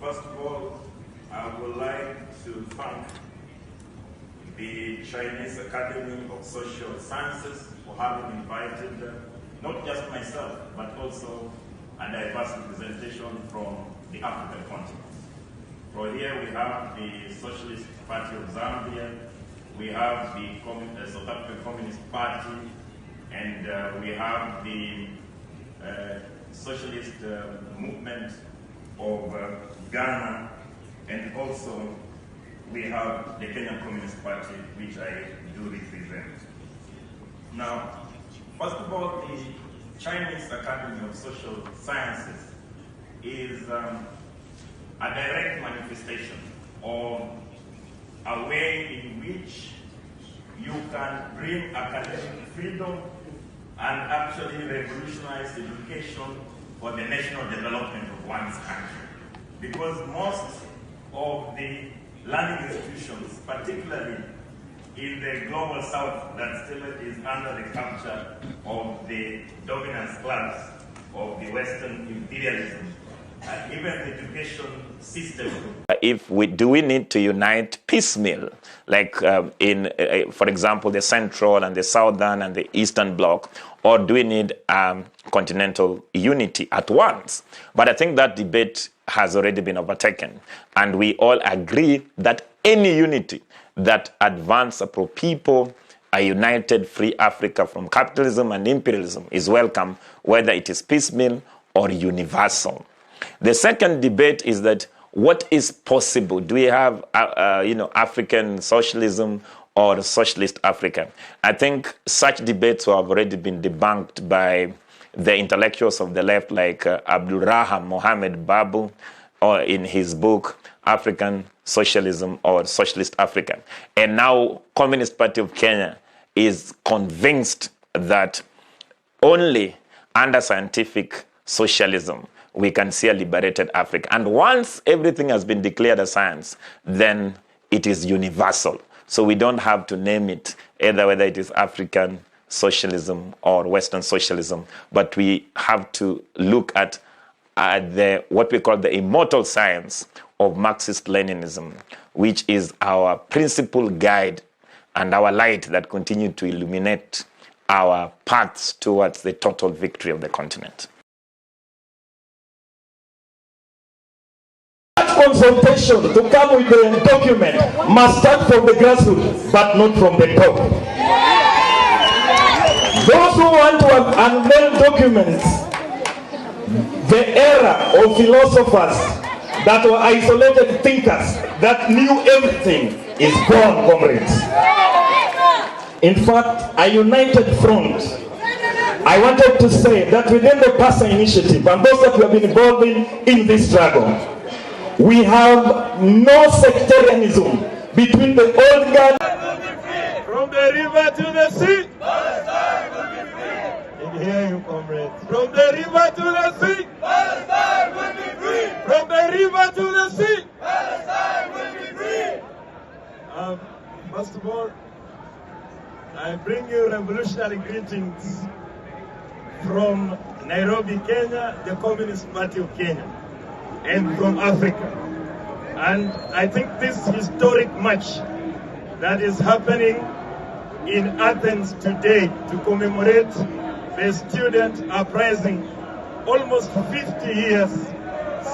First of all, I would like to thank the Chinese Academy of Social Sciences for having invited not just myself, but also a diverse representation from the African continent. For here we have the Socialist Party of Zambia, we have the South African Communist Party, and we have the Socialist Movement of Ghana, and also we have the Kenyan Communist Party, which I do represent. Now, first of all, the Chinese Academy of Social Sciences is a direct manifestation of a way in which you can bring academic freedom and actually revolutionize education for the national development of one's country. Because most of the learning institutions, particularly in the global south that still is under the capture of the dominance class of the Western imperialism, and even the education system. Do we need to unite piecemeal, like for example, the Central and the Southern and the Eastern Bloc, or do we need continental unity at once? But I think that debate has already been overtaken, and we all agree that any unity that advances a pro-people, a united free Africa from capitalism and imperialism is welcome, whether it is piecemeal or universal. The second debate is that what is possible? Do we have, African socialism or socialist Africa? I think such debates have already been debunked by the intellectuals of the left, like Abdul Raham Mohammed Babu, or in his book, African Socialism or Socialist Africa. And now Communist Party of Kenya is convinced that only under scientific socialism we can see a liberated Africa. And once everything has been declared as science, then it is universal. So we don't have to name it, either whether it is African socialism or Western socialism, but we have to look at what we call the immortal science of Marxist-Leninism, which is our principal guide and our light that continue to illuminate our paths towards the total victory of the continent. Consultation to come with the document must start from the grassroots, but not from the top. Those who want to unveil documents, the era of philosophers that were isolated thinkers that knew everything is gone, comrades. In fact, a united front. I wanted to say that within the PASA initiative and those that we have been involved in this struggle, we have no sectarianism between the old guard. From the river to the sea. Palestine will be free. I hear you, comrade. From the river to the sea. Palestine will be free. From the river to the sea. Palestine will be free. First of all, I bring you revolutionary greetings from Nairobi, Kenya, the Communist Party of Kenya, and from Africa. And I think this historic march that is happening in Athens today to commemorate the student uprising, almost 50 years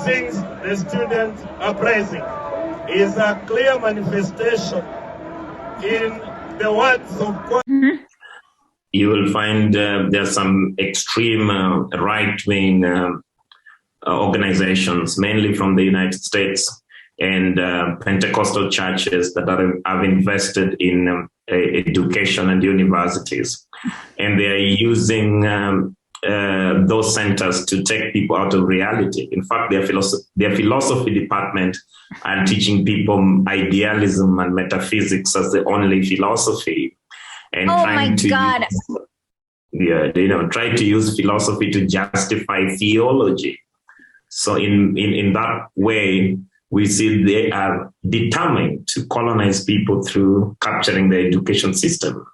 since the student uprising, is a clear manifestation in the words of you will find there's some extreme right-wing organizations, mainly from the United States, and Pentecostal churches that have invested in education and universities. And they are using those centers to take people out of reality. In fact, their philosophy department are teaching people idealism and metaphysics as the only philosophy. And trying to try to use philosophy to justify theology. So in that way, we see they are determined to colonize people through capturing the education system.